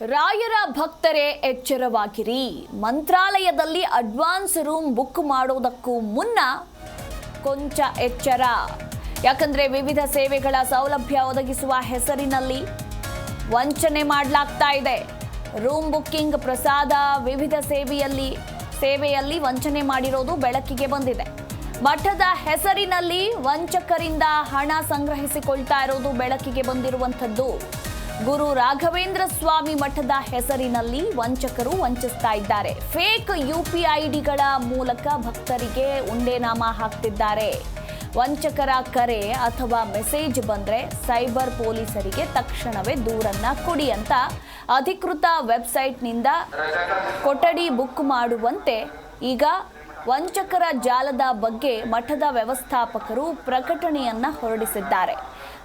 ರಾಯರ ಭಕ್ತರೇ ಎಚ್ಚರವಾಗಿರಿ. ಮಂತ್ರಾಲಯದಲ್ಲಿ advance room book ಮಾಡೋದಕ್ಕೂ ಮುನ್ನ ಕೊಂಚ ಎಚ್ಚರ. ಯಾಕಂದ್ರೆ ವಿವಿಧ ಸೇವೆಗಳ ಸೌಲಭ್ಯ ಒದಗಿಸುವ ಹೆಸರಿನಲ್ಲಿ ವಂಚನೆ ಮಾಡಲಾಗ್ತಾ ಇದೆ. ರೂಮ್ ಬುಕ್ಕಿಂಗ್, ಪ್ರಸಾದ, ವಿವಿಧ ಸೇವೆಯಲ್ಲಿ ವಂಚನೆ ಮಾಡಿರೋದು ಬೆಳಕಿಗೆ ಬಂದಿದೆ. ಮಠದ ಹೆಸರಿನಲ್ಲಿ ವಂಚಕರಿಂದ ಹಣ ಸಂಗ್ರಹಿಸಿಕೊಳ್ತಾ ಇರೋದು ಬೆಳಕಿಗೆ ಬಂದಿರುವಂಥದ್ದು. ಗುರು ರಾಘವೇಂದ್ರ ಸ್ವಾಮಿ ಮಠದ ಹೆಸರಿನಲ್ಲಿ ವಂಚಕರು ವಂಚಿಸ್ತಾ ಇದ್ದಾರೆ. ಫೇಕ್ UPIDಗಳ ಮೂಲಕ ಭಕ್ತರಿಗೆ ಉಂಡೆನಾಮ ಹಾಕ್ತಿದ್ದಾರೆ. ವಂಚಕರ ಕರೆ ಅಥವಾ ಮೆಸೇಜ್ ಬಂದ್ರೆ ಸೈಬರ್ ಪೊಲೀಸರಿಗೆ ತಕ್ಷಣವೇ ದೂರನ್ನ ಕೊಡಿ ಅಂತ ಅಧಿಕೃತ ವೆಬ್ಸೈಟ್ನಿಂದ ಕೊಠಡಿ ಬುಕ್ ಮಾಡುವಂತೆ ಈಗ ವಂಚಕರ ಜಾಲದ ಬಗ್ಗೆ ಮಠದ ವ್ಯವಸ್ಥಾಪಕರು ಪ್ರಕಟಣೆಯನ್ನ ಹೊರಡಿಸಿದ್ದಾರೆ.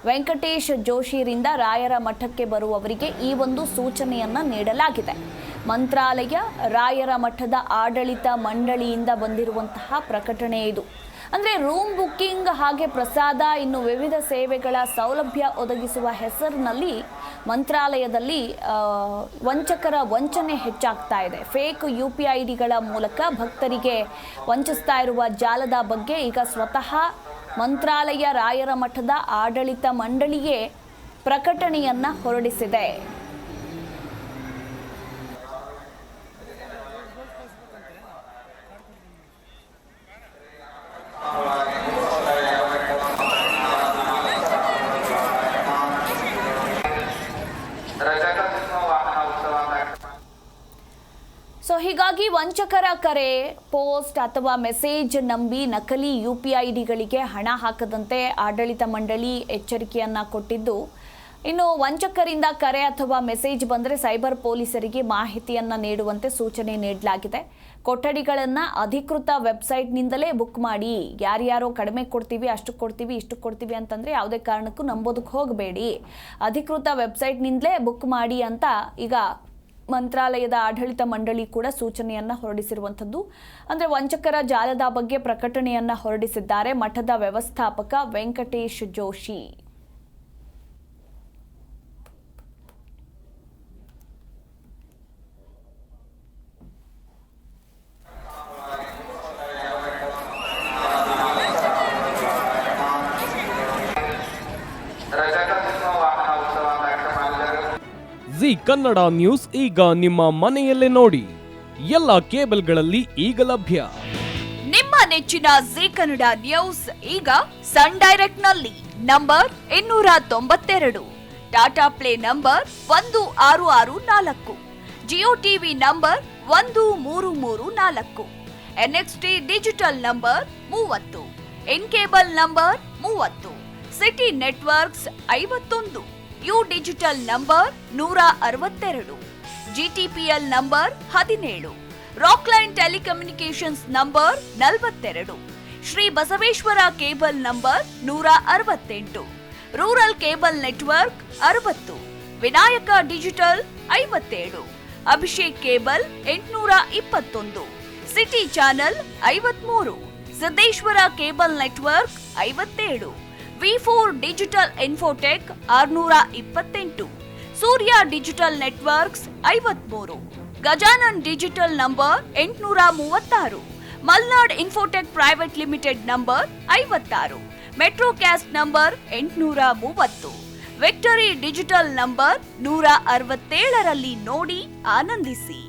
ವೆಂಕಟೇಶ್ ಜೋಶಿರಿಂದ ರಾಯರ ಮಠಕ್ಕೆ ಬರುವವರಿಗೆ ಈ ಒಂದು ಸೂಚನೆಯನ್ನ ನೀಡಲಾಗಿದೆ. ಮಂತ್ರಾಲಯ ರಾಯರ ಮಠದ ಆಡಳಿತ ಮಂಡಳಿಯಿಂದ ಬಂದಿರುವಂತಹ ಪ್ರಕಟಣೆ ಇದು. ಅಂದರೆ ರೂಮ್ ಬುಕ್ಕಿಂಗ್ ಹಾಗೆ ಪ್ರಸಾದ, ಇನ್ನು ವಿವಿಧ ಸೇವೆಗಳ ಸೌಲಭ್ಯ ಒದಗಿಸುವ ಹೆಸರಿನಲ್ಲಿ ಮಂತ್ರಾಲಯದಲ್ಲಿ ವಂಚಕರ ವಂಚನೆ ಹೆಚ್ಚಾಗ್ತಾ ಇದೆ. ಫೇಕ್ UPIDಗಳ ಮೂಲಕ ಭಕ್ತರಿಗೆ ವಂಚಿಸ್ತಾ ಇರುವ ಜಾಲದ ಬಗ್ಗೆ ಈಗ ಸ್ವತಃ ಮಂತ್ರಾಲಯ ರಾಯರ ಮಠದ ಆಡಳಿತ ಮಂಡಳಿಯೇ ಪ್ರಕಟಣೆಯನ್ನ ಹೊರಡಿಸಿದೆ. ಹೀಗಾಗಿ ವಂಚಕರ ಕರೆ, ಪೋಸ್ಟ್ ಅಥವಾ ಮೆಸೇಜ್ ನಂಬಿ ನಕಲಿ UPIDಗಳಿಗೆ ಹಣ ಹಾಕದಂತೆ ಆಡಳಿತ ಮಂಡಳಿ ಎಚ್ಚರಿಕೆಯನ್ನ ಕೊಟ್ಟಿದ್ದು, ಇನ್ನು ವಂಚಕರಿಂದ ಕರೆ ಅಥವಾ ಮೆಸೇಜ್ ಬಂದರೆ ಸೈಬರ್ ಪೊಲೀಸರಿಗೆ ಮಾಹಿತಿಯನ್ನ ನೀಡುವಂತೆ ಸೂಚನೆ ನೀಡಲಾಗಿದೆ. ಕೊಠಡಿಗಳನ್ನು ಅಧಿಕೃತ ವೆಬ್ಸೈಟ್ನಿಂದಲೇ ಬುಕ್ ಮಾಡಿ. ಯಾರ್ಯಾರೋ ಕಡಿಮೆ ಕೊಡ್ತೀವಿ, ಅಷ್ಟು ಕೊಡ್ತೀವಿ, ಇಷ್ಟು ಕೊಡ್ತೀವಿ ಅಂತಂದರೆ ಯಾವುದೇ ಕಾರಣಕ್ಕೂ ನಂಬೋದಕ್ಕೆ ಹೋಗಬೇಡಿ. ಅಧಿಕೃತ ವೆಬ್ಸೈಟ್ನಿಂದಲೇ ಬುಕ್ ಮಾಡಿ ಅಂತ ಈಗ ಮಂತ್ರಾಲಯದ ಆಡಳಿತ ಮಂಡಳಿ ಕೂಡ ಸೂಚನೆಯನ್ನ ಹೊರಡಿಸಿರುವಂಥದ್ದು. ಅಂದರೆ ವಂಚಕರ ಜಾಲದ ಬಗ್ಗೆ ಪ್ರಕಟಣೆಯನ್ನ ಹೊರಡಿಸಿದ್ದಾರೆ ಮಠದ ವ್ಯವಸ್ಥಾಪಕ ವೆಂಕಟೇಶ್ ಜೋಶಿ. ಜಿ ಕನ್ನಡ ನ್ಯೂಸ್ ಈಗ ನಿಮ್ಮ ಮನೆಯಲ್ಲೇ ನೋಡಿ. ಎಲ್ಲ ಕೇಬಲ್ಗಳಲ್ಲಿ ಈಗ ಲಭ್ಯ. ನಿಮ್ಮ ನೆಚ್ಚಿನ ಜಿ ಕನ್ನಡ ನ್ಯೂಸ್ ಈಗ ಸನ್ ಡೈರೆಕ್ಟ್ ನಲ್ಲಿ number 292, Tata play number 1664, Jio TV number 1334, NXT digital number 30, in cable number 30, city networks 51, U digital number 162, GTPL number 17, Rockline telecommunications number 42, Shri Basaveshwara cable number 168, rural cable network 60, Vinayaka digital 57, Abhishek cable 821, city channel 53, Siddeshwara cable network 57, V4 digital Infotech 628, Surya digital networks 53, Gajanan digital number 836, Malnad Infotech private limited number 56, Metrocast number 830, Victory digital number 167ರಲ್ಲಿ ನೋಡಿ ಆನಂದಿಸಿ.